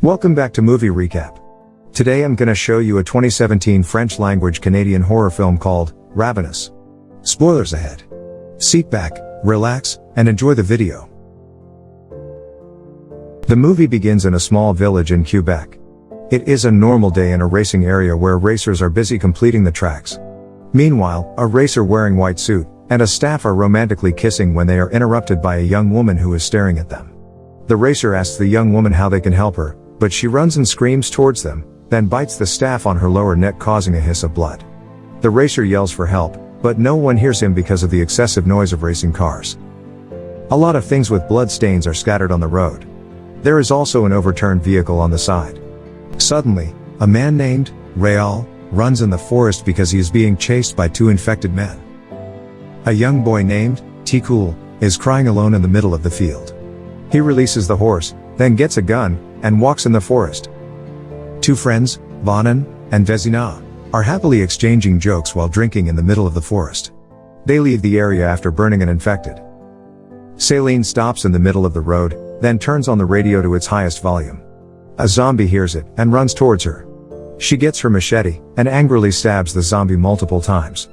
Welcome back to Movie Recap. Today I'm gonna show you a 2017 French-language Canadian horror film called Ravenous. Spoilers ahead. Sit back, relax, and enjoy the video. The movie begins in a small village in Quebec. It is a normal day in a racing area where racers are busy completing the tracks. Meanwhile, a racer wearing white suit and a staff are romantically kissing when they are interrupted by a young woman who is staring at them. The racer asks the young woman how they can help her, but she runs and screams towards them, then bites the staff on her lower neck, causing a hiss of blood. The racer yells for help, but no one hears him because of the excessive noise of racing cars. A lot of things with blood stains are scattered on the road. There is also an overturned vehicle on the side. Suddenly, a man named Réal runs in the forest because he is being chased by two infected men. A young boy named Ticoul is crying alone in the middle of the field. He releases the horse, then gets a gun, and walks in the forest. Two friends, Bonin and Vézina, are happily exchanging jokes while drinking in the middle of the forest. They leave the area after burning an infected. Céline stops in the middle of the road, then turns on the radio to its highest volume. A zombie hears it and runs towards her. She gets her machete and angrily stabs the zombie multiple times.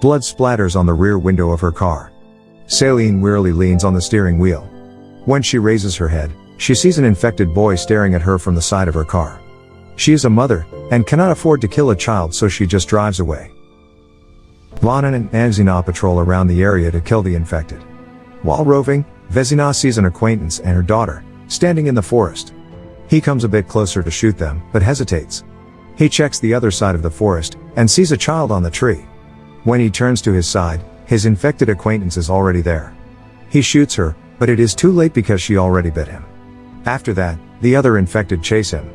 Blood splatters on the rear window of her car. Céline wearily leans on the steering wheel. When she raises her head, she sees an infected boy staring at her from the side of her car. She is a mother, and cannot afford to kill a child, so she just drives away. Bonin and Vézina patrol around the area to kill the infected. While roving, Vézina sees an acquaintance and her daughter, standing in the forest. He comes a bit closer to shoot them, but hesitates. He checks the other side of the forest, and sees a child on the tree. When he turns to his side, his infected acquaintance is already there. He shoots her, but it is too late because she already bit him. After that, the other infected chase him.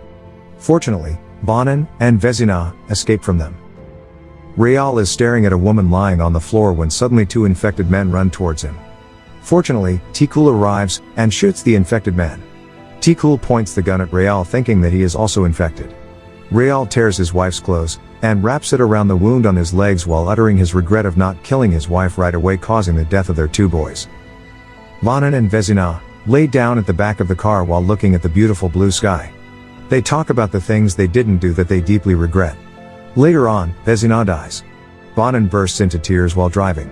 Fortunately, Bonin and Vézina escape from them. Réal is staring at a woman lying on the floor when suddenly two infected men run towards him. Fortunately, Ticoul arrives and shoots the infected man. Ticoul points the gun at Réal, thinking that he is also infected. Réal tears his wife's clothes and wraps it around the wound on his legs while uttering his regret of not killing his wife right away, causing the death of their two boys. Bonin and Vézina lay down at the back of the car while looking at the beautiful blue sky. They talk about the things they didn't do that they deeply regret. Later on, Vézina dies. Bonin bursts into tears while driving.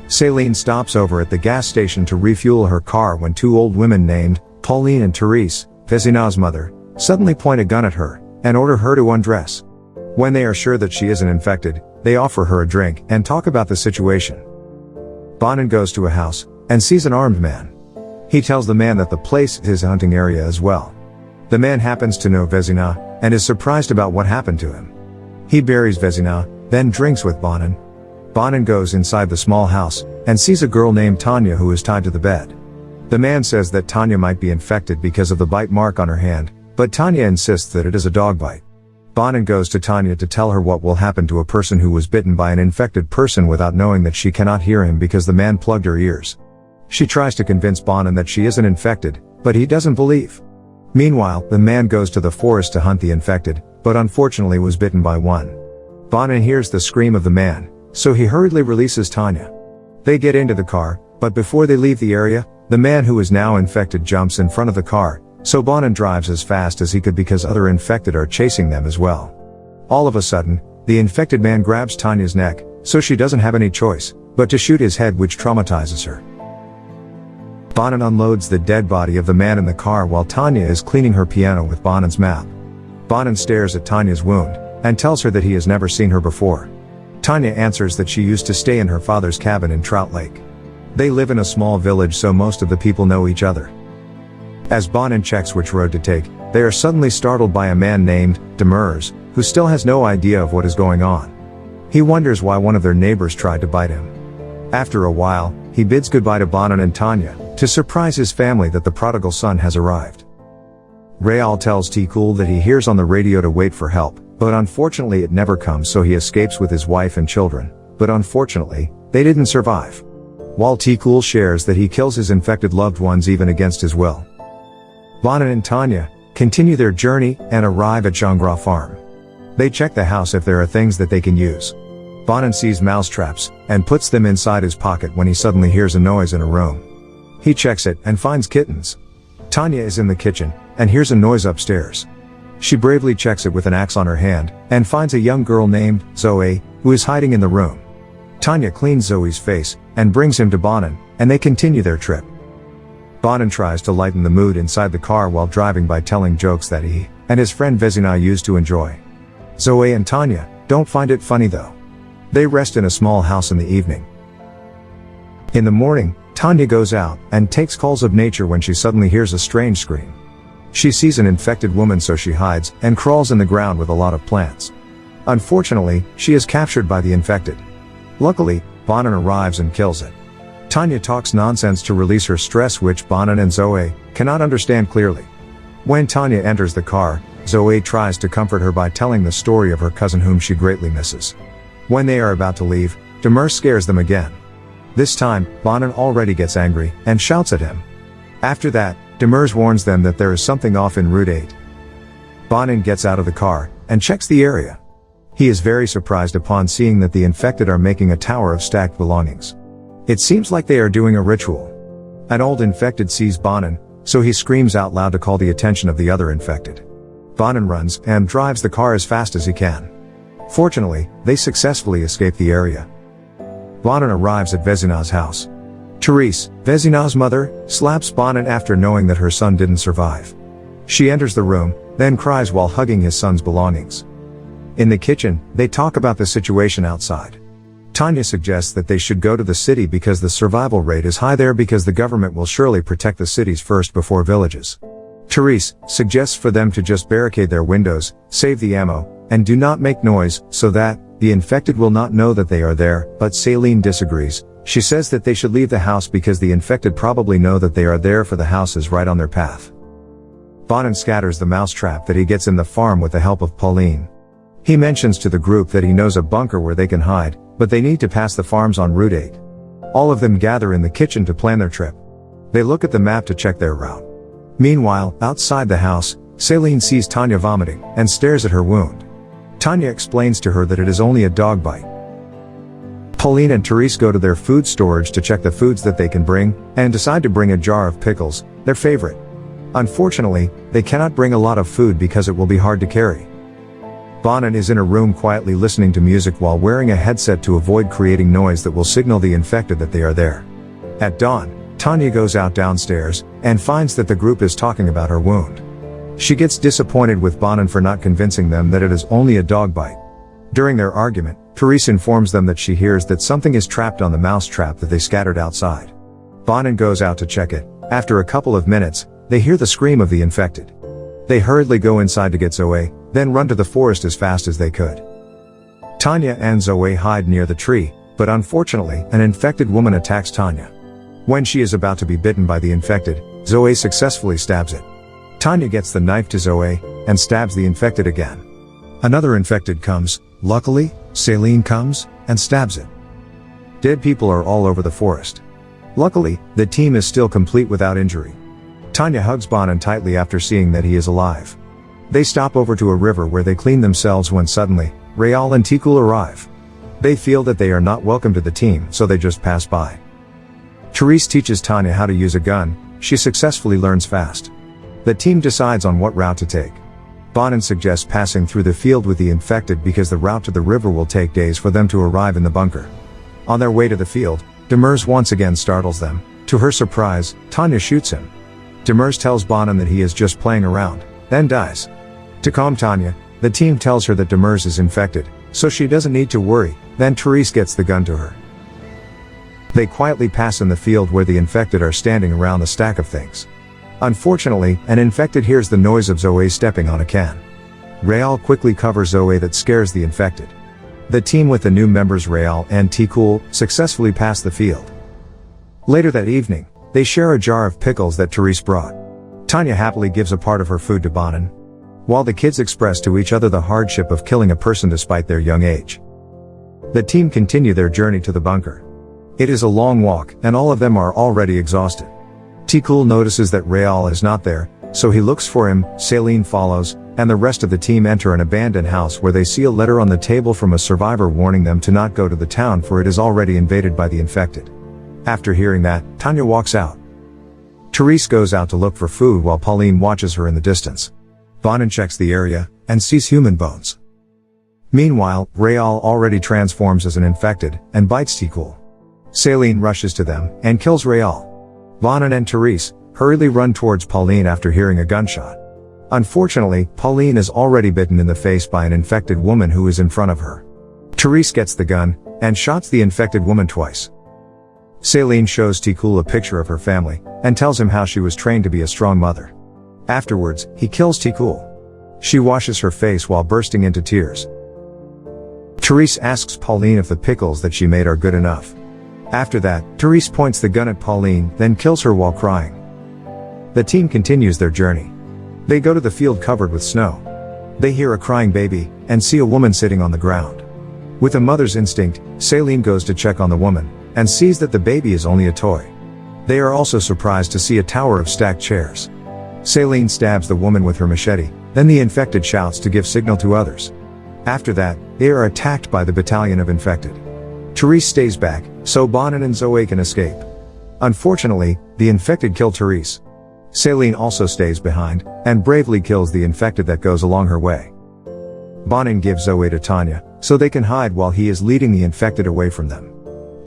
Céline stops over at the gas station to refuel her car when two old women named Pauline and Therese, Vézina's mother, suddenly point a gun at her and order her to undress. When they are sure that she isn't infected, they offer her a drink and talk about the situation. Bonin goes to a house and sees an armed man. He tells the man that the place is his hunting area as well. The man happens to know Vézina and is surprised about what happened to him. He buries Vézina, then drinks with Bonin. Bonin goes inside the small house and sees a girl named Tanya who is tied to the bed. The man says that Tanya might be infected because of the bite mark on her hand, but Tanya insists that it is a dog bite. Bonin goes to Tanya to tell her what will happen to a person who was bitten by an infected person without knowing that she cannot hear him because the man plugged her ears. She tries to convince Bonin that she isn't infected, but he doesn't believe. Meanwhile, the man goes to the forest to hunt the infected, but unfortunately was bitten by one. Bonin hears the scream of the man, so he hurriedly releases Tanya. They get into the car, but before they leave the area, the man who is now infected jumps in front of the car, so Bonin drives as fast as he could because other infected are chasing them as well. All of a sudden, the infected man grabs Tanya's neck, so she doesn't have any choice but to shoot his head, which traumatizes her. Bonin unloads the dead body of the man in the car while Tanya is cleaning her piano with Bonin's map. Bonin stares at Tanya's wound and tells her that he has never seen her before. Tanya answers that she used to stay in her father's cabin in Trout Lake. They live in a small village, so most of the people know each other. As Bonin checks which road to take, they are suddenly startled by a man named Demers, who still has no idea of what is going on. He wonders why one of their neighbors tried to bite him. After a while, he bids goodbye to Bonin and Tanya, to surprise his family that the prodigal son has arrived. Réal tells Ticoul that he hears on the radio to wait for help, but unfortunately it never comes, so he escapes with his wife and children, but unfortunately, they didn't survive. While Ticoul shares that he kills his infected loved ones even against his will. Bonin and Tanya continue their journey and arrive at Jangras farm. They check the house if there are things that they can use. Bonin sees mousetraps and puts them inside his pocket when he suddenly hears a noise in a room. He checks it and finds kittens. Tanya is in the kitchen, and hears a noise upstairs. She bravely checks it with an axe on her hand, and finds a young girl named Zoe, who is hiding in the room. Tanya cleans Zoe's face, and brings him to Bonin, and they continue their trip. Bonin tries to lighten the mood inside the car while driving by telling jokes that he and his friend Vezina used to enjoy. Zoe and Tanya don't find it funny though. They rest in a small house in the evening. In the morning, Tanya goes out and takes calls of nature when she suddenly hears a strange scream. She sees an infected woman, so she hides and crawls in the ground with a lot of plants. Unfortunately, she is captured by the infected. Luckily, Bonin arrives and kills it. Tanya talks nonsense to release her stress, which Bonin and Zoe cannot understand clearly. When Tanya enters the car, Zoe tries to comfort her by telling the story of her cousin whom she greatly misses. When they are about to leave, Demers scares them again. This time, Bonin already gets angry and shouts at him. After that, Demers warns them that there is something off in Route 8. Bonin gets out of the car and checks the area. He is very surprised upon seeing that the infected are making a tower of stacked belongings. It seems like they are doing a ritual. An old infected sees Bonin, so he screams out loud to call the attention of the other infected. Bonin runs and drives the car as fast as he can. Fortunately, they successfully escape the area. Bonin arrives at Vezina's house. Therese, Vezina's mother, slaps Bonin after knowing that her son didn't survive. She enters the room, then cries while hugging his son's belongings. In the kitchen, they talk about the situation outside. Tanya suggests that they should go to the city because the survival rate is high there, because the government will surely protect the cities first before villages. Therese suggests for them to just barricade their windows, save the ammo, and do not make noise, so that the infected will not know that they are there, but Céline disagrees. She says that they should leave the house because the infected probably know that they are there, for the house is right on their path. Bonin scatters the mousetrap that he gets in the farm with the help of Pauline. He mentions to the group that he knows a bunker where they can hide, but they need to pass the farms on Route 8. All of them gather in the kitchen to plan their trip. They look at the map to check their route. Meanwhile, outside the house, Céline sees Tanya vomiting and stares at her wound. Tanya explains to her that it is only a dog bite. Pauline and Therese go to their food storage to check the foods that they can bring, and decide to bring a jar of pickles, their favorite. Unfortunately, they cannot bring a lot of food because it will be hard to carry. Bonin is in a room quietly listening to music while wearing a headset to avoid creating noise that will signal the infected that they are there. At dawn, Tanya goes out downstairs, and finds that the group is talking about her wound. She gets disappointed with Bonin for not convincing them that it is only a dog bite. During their argument, Therese informs them that she hears that something is trapped on the mousetrap that they scattered outside. Bonin goes out to check it. After a couple of minutes, they hear the scream of the infected. They hurriedly go inside to get Zoe, then run to the forest as fast as they could. Tanya and Zoe hide near the tree, but unfortunately, an infected woman attacks Tanya. When she is about to be bitten by the infected, Zoe successfully stabs it. Tanya gets the knife to Zoe, and stabs the infected again. Another infected comes. Luckily, Céline comes, and stabs it. Dead people are all over the forest. Luckily, the team is still complete without injury. Tanya hugs Bonin tightly after seeing that he is alive. They stop over to a river where they clean themselves when suddenly, Réal and Ticoul arrive. They feel that they are not welcome to the team, so they just pass by. Therese teaches Tanya how to use a gun. She successfully learns fast. The team decides on what route to take. Bonin suggests passing through the field with the infected because the route to the river will take days for them to arrive in the bunker. On their way to the field, Demers once again startles them. To her surprise, Tanya shoots him. Demers tells Bonin that he is just playing around, then dies. To calm Tanya, the team tells her that Demers is infected, so she doesn't need to worry. Then Therese gets the gun to her. They quietly pass in the field where the infected are standing around a stack of things. Unfortunately, an infected hears the noise of Zoe stepping on a can. Réal quickly covers Zoe that scares the infected. The team with the new members Réal and Ticoul successfully pass the field. Later that evening, they share a jar of pickles that Therese brought. Tanya happily gives a part of her food to Bonin, while the kids express to each other the hardship of killing a person despite their young age. The team continue their journey to the bunker. It is a long walk, and all of them are already exhausted. Ticoul notices that Réal is not there, so he looks for him. Céline follows, and the rest of the team enter an abandoned house where they see a letter on the table from a survivor warning them to not go to the town for it is already invaded by the infected. After hearing that, Tanya walks out. Therese goes out to look for food while Pauline watches her in the distance. Bonin checks the area, and sees human bones. Meanwhile, Rayal already transforms as an infected, and bites Tikul. Céline rushes to them, and kills Rayal. Bonin and Therese hurriedly run towards Pauline after hearing a gunshot. Unfortunately, Pauline is already bitten in the face by an infected woman who is in front of her. Therese gets the gun, and shots the infected woman twice. Céline shows Tikul a picture of her family, and tells him how she was trained to be a strong mother. Afterwards, he kills Tikul. She washes her face while bursting into tears. Therese asks Pauline if the pickles that she made are good enough. After that, Therese points the gun at Pauline, then kills her while crying. The team continues their journey. They go to the field covered with snow. They hear a crying baby, and see a woman sitting on the ground. With a mother's instinct, Céline goes to check on the woman, and sees that the baby is only a toy. They are also surprised to see a tower of stacked chairs. Céline stabs the woman with her machete, then the infected shouts to give signal to others. After that, they are attacked by the battalion of infected. Therese stays back, so Bonin and Zoe can escape. Unfortunately, the infected kill Therese. Céline also stays behind, and bravely kills the infected that goes along her way. Bonin gives Zoe to Tanya, so they can hide while he is leading the infected away from them.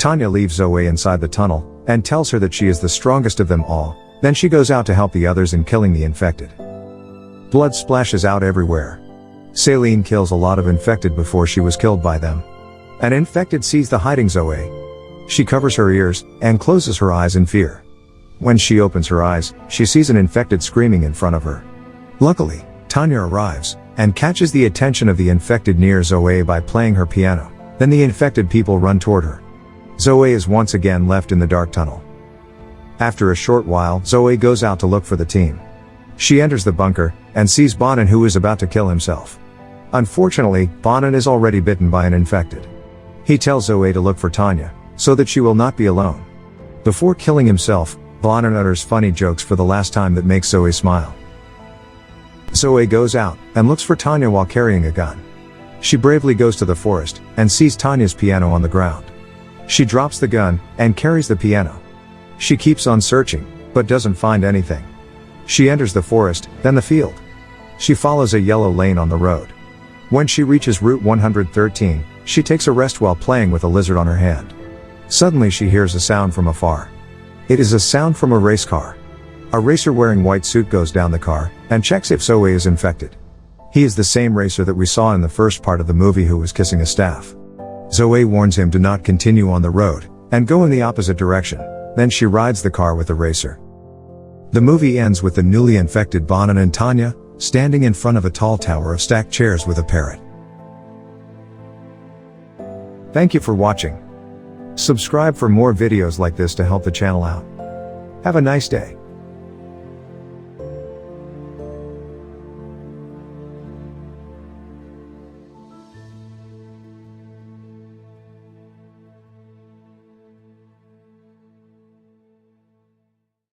Tanya leaves Zoe inside the tunnel, and tells her that she is the strongest of them all, then she goes out to help the others in killing the infected. Blood splashes out everywhere. Céline kills a lot of infected before she was killed by them. An infected sees the hiding Zoe. She covers her ears, and closes her eyes in fear. When she opens her eyes, she sees an infected screaming in front of her. Luckily, Tanya arrives, and catches the attention of the infected near Zoe by playing her piano. Then the infected people run toward her. Zoe is once again left in the dark tunnel. After a short while, Zoe goes out to look for the team. She enters the bunker, and sees Bonin, who is about to kill himself. Unfortunately, Bonin is already bitten by an infected. He tells Zoe to look for Tanya, so that she will not be alone. Before killing himself, Bonin utters funny jokes for the last time that makes Zoe smile. Zoe goes out, and looks for Tanya while carrying a gun. She bravely goes to the forest, and sees Tanya's piano on the ground. She drops the gun, and carries the piano. She keeps on searching, but doesn't find anything. She enters the forest, then the field. She follows a yellow lane on the road. When she reaches Route 113, she takes a rest while playing with a lizard on her hand. Suddenly she hears a sound from afar. It is a sound from a race car. A racer wearing white suit goes down the car, and checks if Zoe is infected. He is the same racer that we saw in the first part of the movie who was kissing a staff. Zoe warns him to not continue on the road, and go in the opposite direction. Then she rides the car with the racer. The movie ends with the newly infected Bonin and Tanya, standing in front of a tall tower of stacked chairs with a parrot. Thank you for watching. Subscribe for more videos like this to help the channel out. Have a nice day.